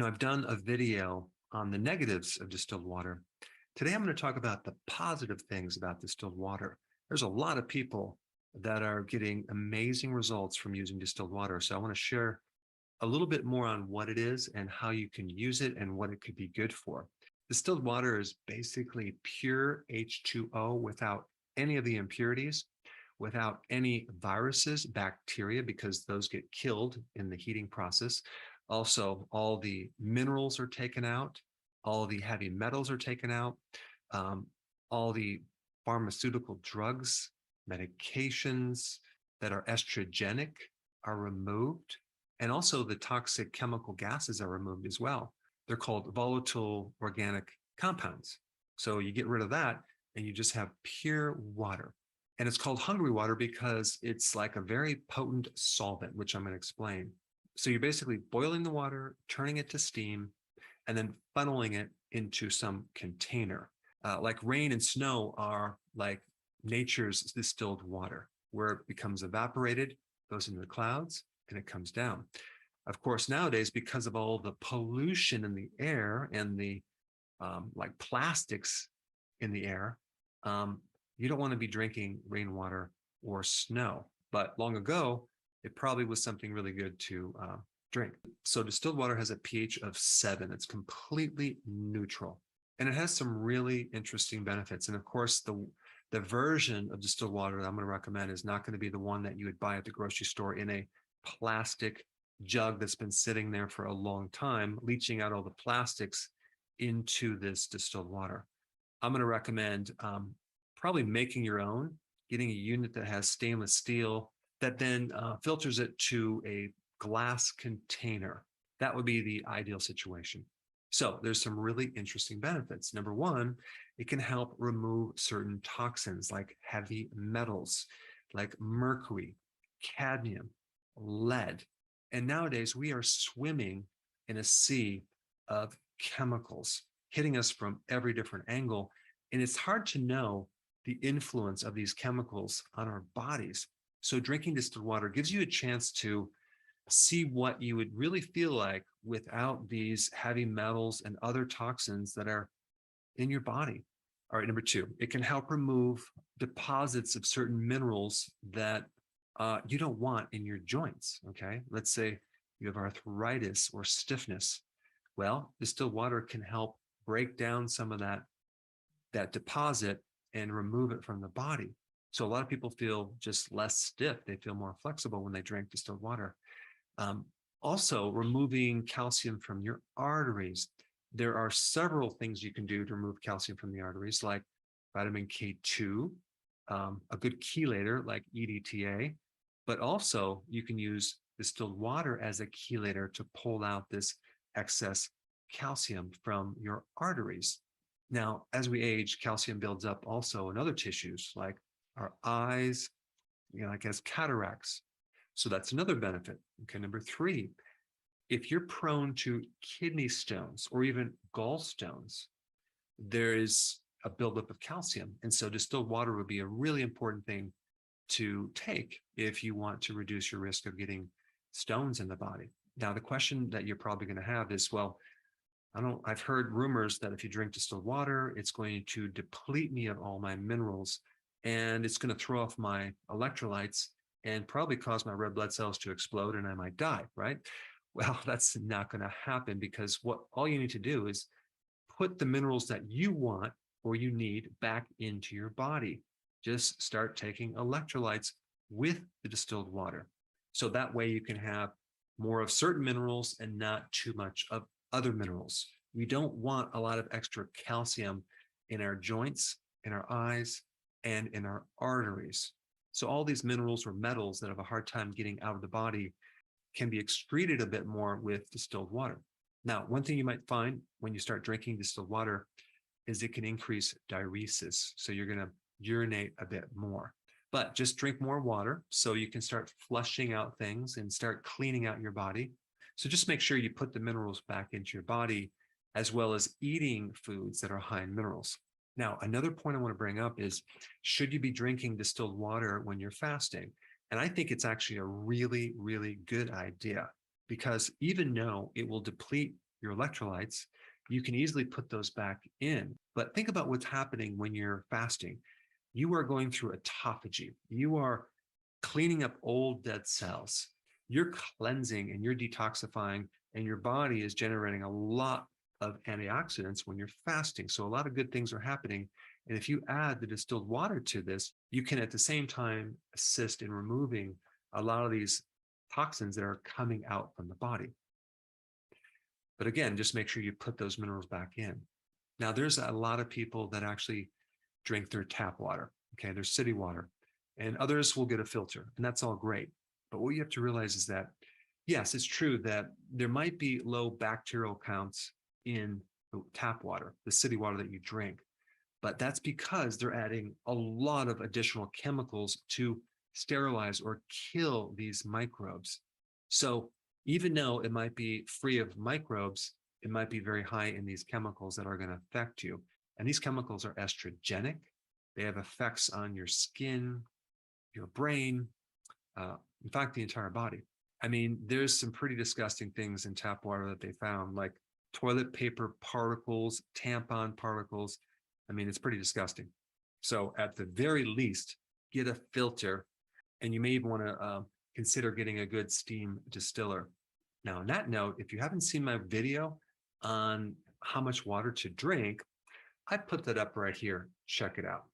I've done a video on the negatives of distilled water. Today, I'm going to talk about the positive things about distilled water. There's a lot of people that are getting amazing results from using distilled water. So I want to share a little bit more on what it is and how you can use it and what it could be good for. Distilled water is basically pure H2O without any of the impurities, without any viruses, bacteria, because those get killed in the heating process. Also, all the minerals are taken out, all the heavy metals are taken out, all the pharmaceutical drugs, medications that are estrogenic are removed, and also the toxic chemical gases are removed as well. They're called volatile organic compounds. So you get rid of that and you just have pure water. And it's called hungry water because it's like a very potent solvent, which I'm going to explain. So you're basically boiling the water, turning it to steam, and then funneling it into some container. Like rain and snow are like nature's distilled water, where it becomes evaporated, goes into the clouds, and it comes down. Of course, nowadays, because of all the pollution in the air and the like plastics in the air, you don't want to be drinking rainwater or snow. But long ago, it probably was something really good to drink. So distilled water has a pH of 7. It's completely neutral. And it has some really interesting benefits. And of course, the version of distilled water that I'm going to recommend is not going to be the one that you would buy at the grocery store in a plastic jug that's been sitting there for a long time, leaching out all the plastics into this distilled water. I'm going to recommend probably making your own, getting a unit that has stainless steel that then filters it to a glass container. That would be the ideal situation. So there's some really interesting benefits. Number one, it can help remove certain toxins like heavy metals, like mercury, cadmium, lead. And nowadays we are swimming in a sea of chemicals hitting us from every different angle. And it's hard to know the influence of these chemicals on our bodies. So drinking distilled water gives you a chance to see what you would really feel like without these heavy metals and other toxins that are in your body. All right, number two, it can help remove deposits of certain minerals that you don't want in your joints, okay? Let's say you have arthritis or stiffness. Well, distilled water can help break down some of that deposit and remove it from the body. So a lot of people feel just less stiff. They feel more flexible when they drink distilled water. Also, removing calcium from your arteries. There are several things you can do to remove calcium from the arteries, like vitamin K2, a good chelator like EDTA, but also you can use distilled water as a chelator to pull out this excess calcium from your arteries. Now, as we age, calcium builds up also in other tissues like our eyes, like as cataracts. So that's another benefit. Okay, number three, if you're prone to kidney stones or even gallstones, there is a buildup of calcium. And so distilled water would be a really important thing to take if you want to reduce your risk of getting stones in the body. Now, the question that you're probably going to have is, well, I've heard rumors that if you drink distilled water, it's going to deplete me of all my minerals and it's going to throw off my electrolytes and probably cause my red blood cells to explode and I might die, right? Well, that's not going to happen because all you need to do is put the minerals that you want or you need back into your body. Just start taking electrolytes with the distilled water. So that way you can have more of certain minerals and not too much of other minerals. We don't want a lot of extra calcium in our joints, in our eyes, and in our arteries. So all these minerals or metals that have a hard time getting out of the body can be excreted a bit more with distilled water. Now, one thing you might find when you start drinking distilled water is it can increase diuresis. So you're going to urinate a bit more. But just drink more water so you can start flushing out things and start cleaning out your body. So just make sure you put the minerals back into your body, as well as eating foods that are high in minerals. Now, another point I want to bring up is, should you be drinking distilled water when you're fasting? And I think it's actually a really, really good idea, because even though it will deplete your electrolytes, you can easily put those back in. But think about what's happening when you're fasting. You are going through autophagy. You are cleaning up old dead cells. You're cleansing and you're detoxifying, and your body is generating a lot of antioxidants when you're fasting. So a lot of good things are happening. And if you add the distilled water to this, you can at the same time assist in removing a lot of these toxins that are coming out from the body. But again, just make sure you put those minerals back in. Now, there's a lot of people that actually drink their tap water, okay, their city water, and others will get a filter, and that's all great. But what you have to realize is that, yes, it's true that there might be low bacterial counts in the tap water, the city water that you drink, but that's because they're adding a lot of additional chemicals to sterilize or kill these microbes. So even though it might be free of microbes, it might be very high in these chemicals that are going to affect you. And these chemicals are estrogenic. They have effects on your skin, your brain, in fact, the entire body. I mean, there's some pretty disgusting things in tap water that they found, like toilet paper particles, tampon particles. I mean, it's pretty disgusting. So at the very least, get a filter, and you may even want to consider getting a good steam distiller. Now, on that note, if you haven't seen my video on how much water to drink, I put that up right here. Check it out.